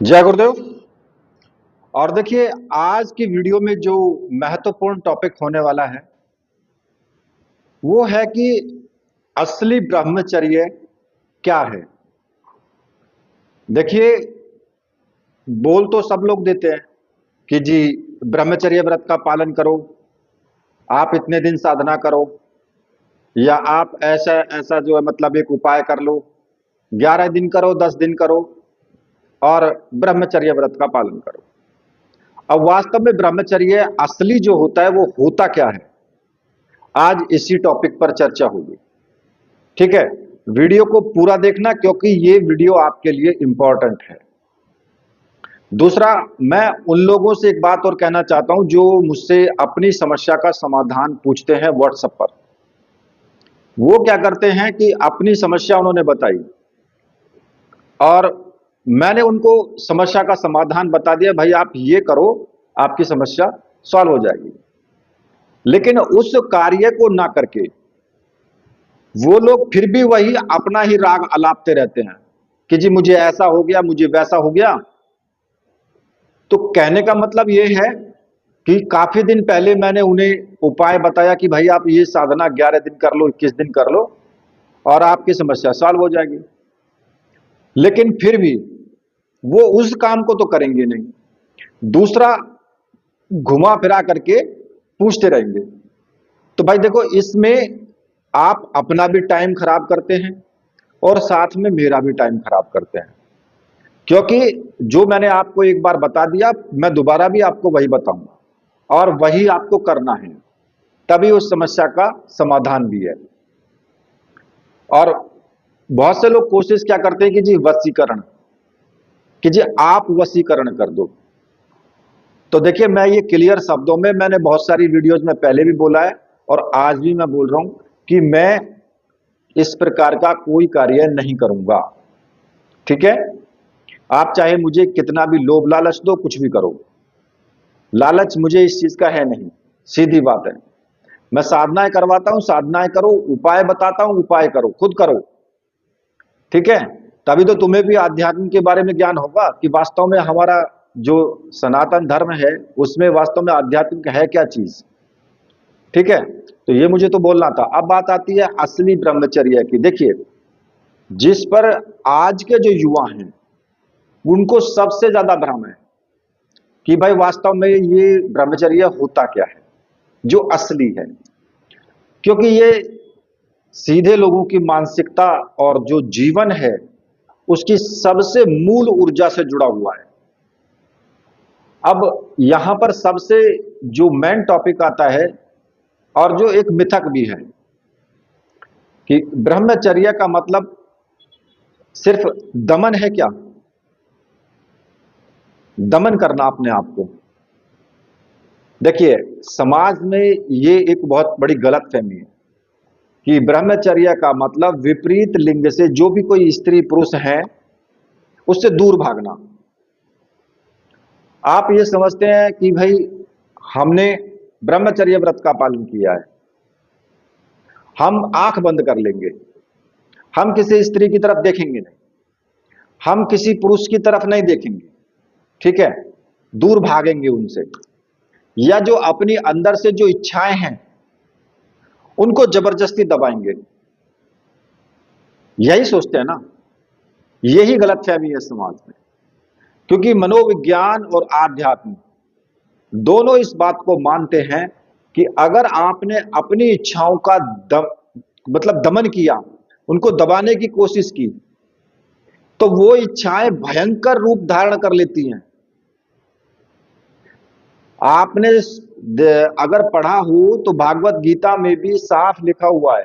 जय गुरुदेव। और देखिए, आज की वीडियो में जो महत्वपूर्ण टॉपिक होने वाला है वो है कि असली ब्रह्मचर्य क्या है। देखिए, बोल तो सब लोग देते हैं कि जी ब्रह्मचर्य व्रत का पालन करो, आप इतने दिन साधना करो, या आप ऐसा ऐसा जो है मतलब एक उपाय कर लो, 11 दिन करो, 10 दिन करो और ब्रह्मचर्य व्रत का पालन करो। अब वास्तव में ब्रह्मचर्य असली जो होता है वो होता क्या है, आज इसी टॉपिक पर चर्चा होगी। ठीक है, वीडियो को पूरा देखना क्योंकि ये वीडियो आपके लिए इंपॉर्टेंट है। दूसरा, मैं उन लोगों से एक बात और कहना चाहता हूं जो मुझसे अपनी समस्या का समाधान पूछते हैं व्हाट्सएप पर। वो क्या करते हैं कि अपनी समस्या उन्होंने बताई और मैंने उनको समस्या का समाधान बता दिया, भाई आप ये करो, आपकी समस्या सॉल्व हो जाएगी। लेकिन उस कार्य को ना करके वो लोग फिर भी वही अपना ही राग अलापते रहते हैं कि जी मुझे ऐसा हो गया, मुझे वैसा हो गया। तो कहने का मतलब ये है कि काफी दिन पहले मैंने उन्हें उपाय बताया कि भाई आप ये साधना 11 दिन कर लो, 21 दिन कर लो और आपकी समस्या सॉल्व हो जाएगी। लेकिन फिर भी वो उस काम को तो करेंगे नहीं, दूसरा घुमा फिरा करके पूछते रहेंगे। तो भाई देखो, इसमें आप अपना भी टाइम खराब करते हैं और साथ में मेरा भी टाइम खराब करते हैं। क्योंकि जो मैंने आपको एक बार बता दिया, मैं दोबारा भी आपको वही बताऊंगा और वही आपको करना है, तभी उस समस्या का समाधान भी है। और बहुत से लोग कोशिश क्या करते हैं कि जी वशीकरण, कि जी आप वशीकरण कर दो। तो देखिए, मैं ये क्लियर शब्दों में, मैंने बहुत सारी वीडियोज में पहले भी बोला है और आज भी मैं बोल रहा हूं कि मैं इस प्रकार का कोई कार्य नहीं करूंगा। ठीक है, आप चाहे मुझे कितना भी लोभ लालच दो, कुछ भी करो, लालच मुझे इस चीज का है नहीं। सीधी बात है, मैं साधनाएं करवाता हूं, साधनाएं करो, उपाय बताता हूं, उपाय करो, खुद करो। ठीक है, तभी तो तुम्हें भी आध्यात्म के बारे में ज्ञान होगा कि वास्तव में हमारा जो सनातन धर्म है उसमें वास्तव में आध्यात्मिक है क्या चीज। ठीक है, तो ये मुझे तो बोलना था। अब बात आती है असली ब्रह्मचर्य की। देखिए, जिस पर आज के जो युवा हैं उनको सबसे ज्यादा भ्रम है कि भाई वास्तव में ये ब्रह्मचर्य होता क्या है, जो असली है। क्योंकि ये सीधे लोगों की मानसिकता और जो जीवन है उसकी सबसे मूल ऊर्जा से जुड़ा हुआ है। अब यहां पर सबसे जो मेन टॉपिक आता है और जो एक मिथक भी है कि ब्रह्मचर्य का मतलब सिर्फ दमन है क्या, दमन करना अपने आप को। देखिए, समाज में ये एक बहुत बड़ी गलतफहमी है कि ब्रह्मचर्य का मतलब विपरीत लिंग से जो भी कोई स्त्री पुरुष है उससे दूर भागना। आप ये समझते हैं कि भाई हमने ब्रह्मचर्य व्रत का पालन किया है, हम आंख बंद कर लेंगे, हम किसी स्त्री की तरफ देखेंगे नहीं, हम किसी पुरुष की तरफ नहीं देखेंगे। ठीक है, दूर भागेंगे उनसे, या जो अपनी अंदर से जो इच्छाएं हैं उनको जबरदस्ती दबाएंगे। यही सोचते हैं ना, यही गलतफहमी है समाज में। क्योंकि मनोविज्ञान और आध्यात्म दोनों इस बात को मानते हैं कि अगर आपने अपनी इच्छाओं का मतलब दमन किया, उनको दबाने की कोशिश की, तो वो इच्छाएं भयंकर रूप धारण कर लेती हैं। आपने अगर पढ़ा हो तो भागवत गीता में भी साफ लिखा हुआ है,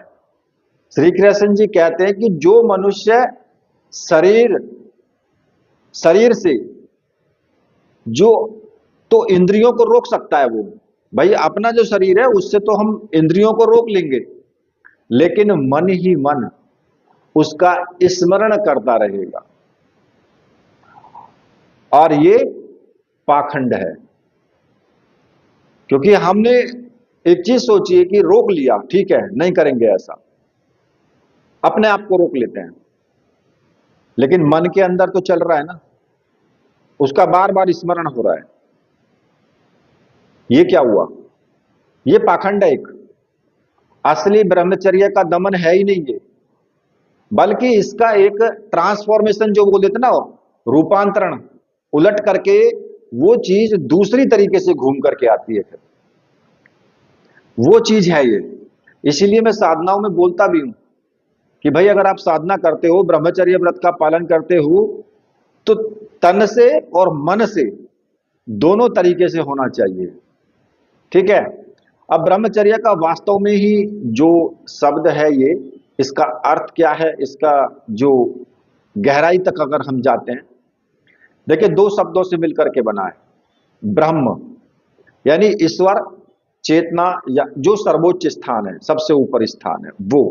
श्री कृष्ण जी कहते हैं कि जो मनुष्य शरीर शरीर से जो तो इंद्रियों को रोक सकता है, वो भाई अपना जो शरीर है उससे तो हम इंद्रियों को रोक लेंगे, लेकिन मन ही मन उसका स्मरण करता रहेगा। और ये पाखंड है। क्योंकि हमने एक चीज सोची है कि रोक लिया, ठीक है नहीं करेंगे ऐसा, अपने आप को रोक लेते हैं, लेकिन मन के अंदर तो चल रहा है ना। उसका बार बार स्मरण हो रहा है। ये क्या हुआ? ये पाखंड है एक। असली ब्रह्मचर्य का दमन है ही नहीं ये, बल्कि इसका एक ट्रांसफॉर्मेशन जो बोल देते ना, रूपांतरण, उलट करके वो चीज दूसरी तरीके से घूम करके आती है। फिर वो चीज है ये। इसीलिए मैं साधनाओं में बोलता भी हूं कि भाई अगर आप साधना करते हो, ब्रह्मचर्य व्रत का पालन करते हो, तो तन से और मन से दोनों तरीके से होना चाहिए। ठीक है। अब ब्रह्मचर्य का वास्तव में ही जो शब्द है ये, इसका अर्थ क्या है, इसका जो गहराई तक अगर हम जाते हैं, देखिए दो शब्दों से मिलकर के बना है। ब्रह्म यानी ईश्वर, चेतना, या जो सर्वोच्च स्थान है, सबसे ऊपर स्थान है वो,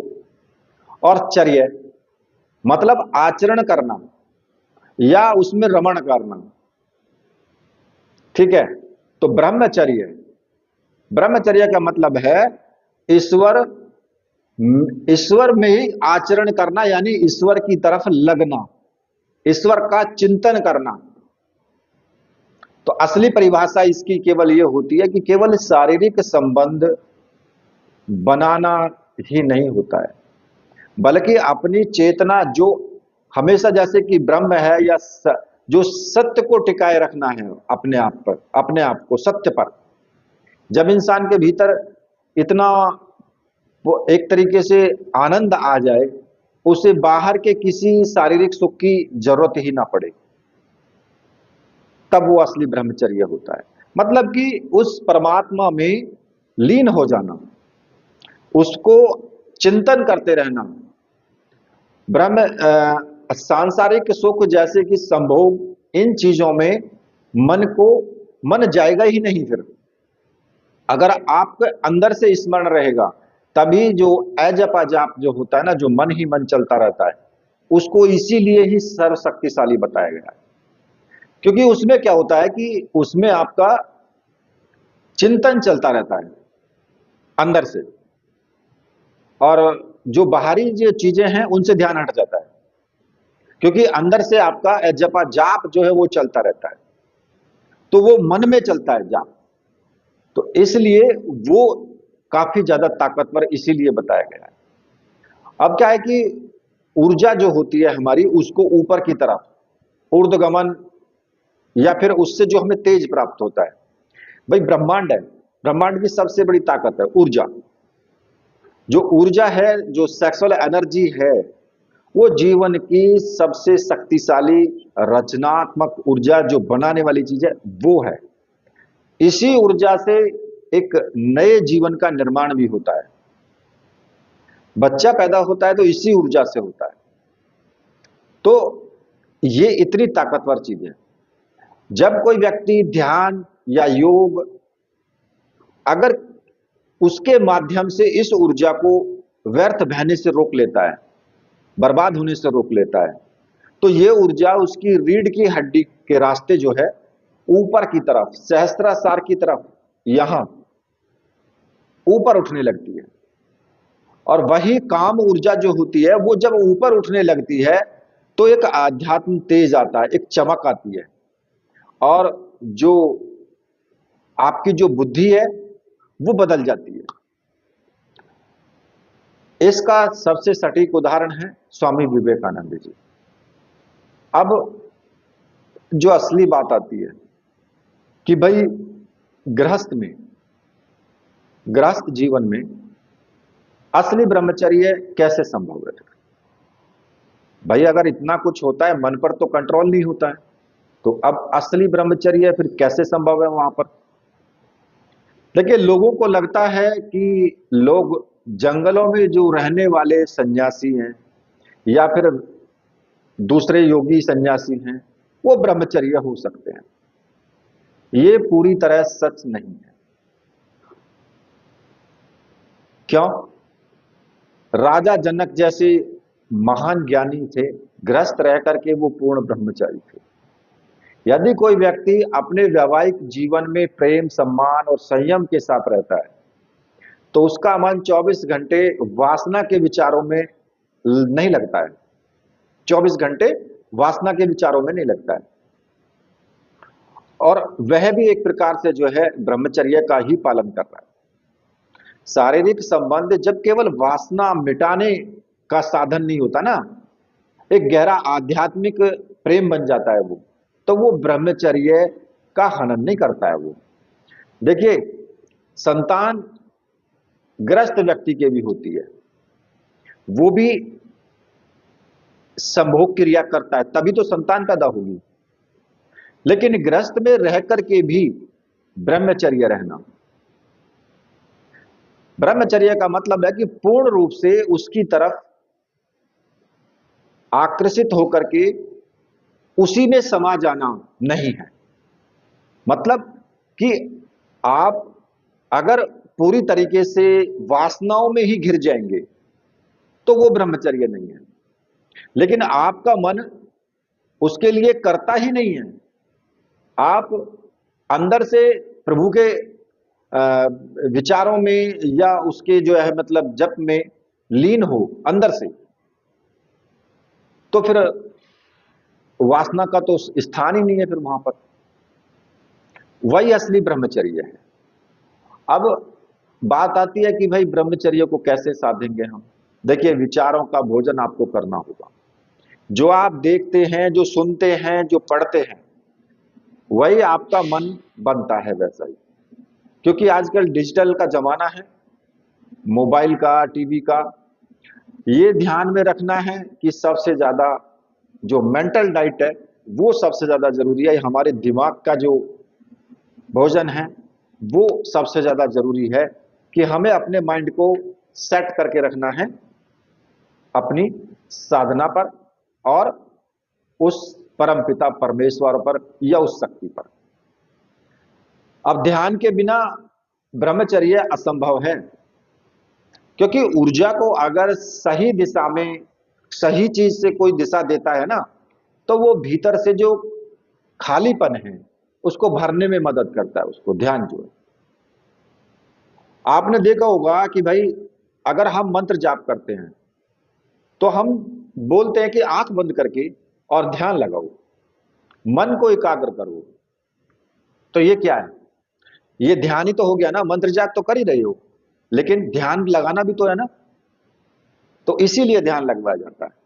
और चर्य मतलब आचरण करना या उसमें रमण करना। ठीक है। तो ब्रह्मचर्य, ब्रह्मचर्य का मतलब है ईश्वर, ईश्वर में ही आचरण करना, यानी ईश्वर की तरफ लगना, ईश्वर का चिंतन करना। तो असली परिभाषा इसकी केवल यह होती है कि केवल शारीरिक संबंध बनाना ही नहीं होता है, बल्कि अपनी चेतना जो हमेशा, जैसे कि ब्रह्म है या जो सत्य को टिकाए रखना है अपने आप पर, अपने आप को सत्य पर। जब इंसान के भीतर इतना वो एक तरीके से आनंद आ जाए, उसे बाहर के किसी शारीरिक सुख की जरूरत ही ना पड़े, तब वो असली ब्रह्मचर्य होता है। मतलब कि उस परमात्मा में लीन हो जाना, उसको चिंतन करते रहना। ब्रह्म सांसारिक सुख जैसे कि संभोग, इन चीजों में मन जाएगा ही नहीं। फिर अगर आपके अंदर से स्मरण रहेगा, तभी जो अजप अजाप जो होता है ना, जो मन ही मन चलता रहता है, उसको इसीलिए ही सर्वशक्तिशाली बताया गया है। क्योंकि उसमें क्या होता है कि उसमें आपका चिंतन चलता रहता है अंदर से, और जो बाहरी जो चीजें हैं उनसे ध्यान हट जाता है, क्योंकि अंदर से आपका जपा जाप जो है वो चलता रहता है, तो वो मन में चलता है जाप। तो इसलिए वो काफी ज्यादा ताकतवर इसीलिए बताया गया है। अब क्या है कि ऊर्जा जो होती है हमारी, उसको ऊपर की तरफ ऊर्ध्वगमन, या फिर उससे जो हमें तेज प्राप्त होता है। भाई ब्रह्मांड है, ब्रह्मांड की सबसे बड़ी ताकत है ऊर्जा। जो ऊर्जा है, जो सेक्सुअल एनर्जी है, वो जीवन की सबसे शक्तिशाली रचनात्मक ऊर्जा, जो बनाने वाली चीज है वो है। इसी ऊर्जा से एक नए जीवन का निर्माण भी होता है। बच्चा पैदा होता है तो इसी ऊर्जा से होता है। तो ये इतनी ताकतवर चीज है। जब कोई व्यक्ति ध्यान या योग, अगर उसके माध्यम से इस ऊर्जा को व्यर्थ बहने से रोक लेता है, बर्बाद होने से रोक लेता है, तो ये ऊर्जा उसकी रीढ़ की हड्डी के रास्ते जो है ऊपर की तरफ, सहस्त्रार की तरफ, यहां ऊपर उठने लगती है। और वही काम ऊर्जा जो होती है, वो जब ऊपर उठने लगती है तो एक आध्यात्म तेज आता है, एक चमक आती है, और जो आपकी जो बुद्धि है वो बदल जाती है। इसका सबसे सटीक उदाहरण है स्वामी विवेकानंद जी। अब जो असली बात आती है कि भाई गृहस्थ जीवन में असली ब्रह्मचर्य कैसे संभव है। भाई अगर इतना कुछ होता है, मन पर तो कंट्रोल नहीं होता है, तो अब असली ब्रह्मचर्य फिर कैसे संभव है वहां पर। देखिए, लोगों को लगता है कि लोग जंगलों में जो रहने वाले सन्यासी हैं या फिर दूसरे योगी सन्यासी हैं, वो ब्रह्मचर्य हो सकते हैं। ये पूरी तरह सच नहीं है। क्यों? राजा जनक जैसे महान ज्ञानी थे, गृहस्थ रह करके वो पूर्ण ब्रह्मचारी थे। यदि कोई व्यक्ति अपने वैवाहिक जीवन में प्रेम, सम्मान और संयम के साथ रहता है, तो उसका मन 24 घंटे वासना के विचारों में नहीं लगता है। 24 घंटे वासना के विचारों में नहीं लगता है। और वह भी एक प्रकार से जो है ब्रह्मचर्य का ही पालन कर रहा है। शारीरिक संबंध जब केवल वासना मिटाने का साधन नहीं होता ना, एक गहरा आध्यात्मिक प्रेम बन जाता है वो, तो वो ब्रह्मचर्य का हनन नहीं करता है वो। देखिए, संतान ग्रस्त व्यक्ति के भी होती है, वो भी संभोग क्रिया करता है, तभी तो संतान पैदा होगी। लेकिन ग्रस्त में रह करके भी ब्रह्मचर्य रहना, ब्रह्मचर्य का मतलब है कि पूर्ण रूप से उसकी तरफ आकर्षित होकर के उसी में समा जाना नहीं है। मतलब कि आप अगर पूरी तरीके से वासनाओं में ही घिर जाएंगे तो वो ब्रह्मचर्य नहीं है। लेकिन आपका मन उसके लिए करता ही नहीं है, आप अंदर से प्रभु के विचारों में या उसके जो है मतलब जप में लीन हो अंदर से, तो फिर वासना का तो स्थान ही नहीं है फिर वहां पर। वही असली ब्रह्मचर्य है। अब बात आती है कि भाई ब्रह्मचर्य को कैसे साधेंगे हम। देखिए, विचारों का भोजन आपको करना होगा। जो आप देखते हैं, जो सुनते हैं, जो पढ़ते हैं, वही आपका मन बनता है वैसा ही। क्योंकि आजकल डिजिटल का जमाना है, मोबाइल का, टीवी का। ये ध्यान में रखना है कि सबसे ज्यादा जो मेंटल डाइट है वो सबसे ज्यादा जरूरी है। हमारे दिमाग का जो भोजन है वो सबसे ज्यादा जरूरी है कि हमें अपने माइंड को सेट करके रखना है अपनी साधना पर और उस परमपिता परमेश्वर पर या उस शक्ति पर। अब ध्यान के बिना ब्रह्मचर्य असंभव है, क्योंकि ऊर्जा को अगर सही दिशा में सही चीज से कोई दिशा देता है ना, तो वो भीतर से जो खालीपन है उसको भरने में मदद करता है उसको, ध्यान जो है। आपने देखा होगा कि भाई अगर हम मंत्र जाप करते हैं तो हम बोलते हैं कि आंख बंद करके और ध्यान लगाओ, मन को एकाग्र करो। तो ये क्या है? ये ध्यान ही तो हो गया ना। मंत्र जाप तो कर ही रहे हो, लेकिन ध्यान लगाना भी तो है ना। तो इसीलिए ध्यान लगवाया जाता है।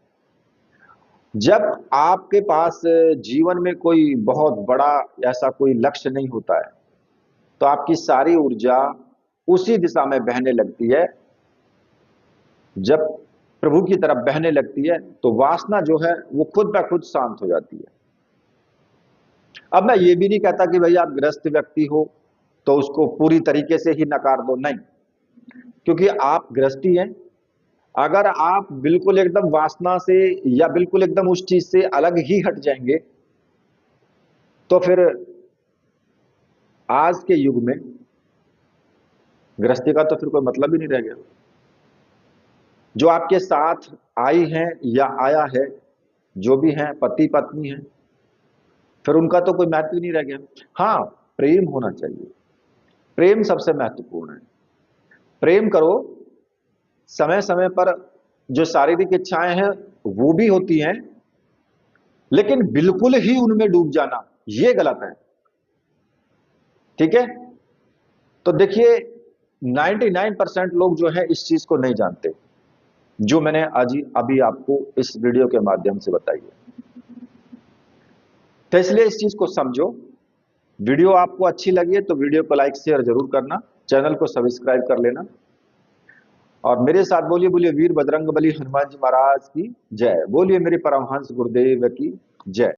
जब आपके पास जीवन में कोई बहुत बड़ा ऐसा कोई लक्ष्य नहीं होता है, तो आपकी सारी ऊर्जा उसी दिशा में बहने लगती है। जब प्रभु की तरफ बहने लगती है तो वासना जो है वो खुद ब खुद शांत हो जाती है। अब मैं ये भी नहीं कहता कि भाई आप ग्रस्त व्यक्ति हो तो उसको पूरी तरीके से ही नकार दो, नहीं, क्योंकि आप गृहस्थी हैं। अगर आप बिल्कुल एकदम वासना से या बिल्कुल एकदम उस चीज से अलग ही हट जाएंगे तो फिर आज के युग में गृहस्थी का तो फिर कोई मतलब ही नहीं रह गया। जो आपके साथ आई हैं या आया है, जो भी हैं, पति पत्नी हैं, फिर उनका तो कोई महत्व ही नहीं रह गया। हाँ, प्रेम होना चाहिए, प्रेम सबसे महत्वपूर्ण है। प्रेम करो, समय समय पर जो शारीरिक इच्छाएं हैं वो भी होती हैं, लेकिन बिल्कुल ही उनमें डूब जाना ये गलत है। ठीक है? तो देखिए 99% लोग जो है इस चीज को नहीं जानते, जो मैंने आज अभी आपको इस वीडियो के माध्यम से बताई है। तो इसलिए इस चीज को समझो। वीडियो आपको अच्छी लगी है तो वीडियो को लाइक शेयर जरूर करना, चैनल को सब्सक्राइब कर लेना और मेरे साथ बोलिए, बोलिए वीर बजरंगबली हनुमान जी महाराज की जय। बोलिए मेरे परमहंस गुरुदेव की जय।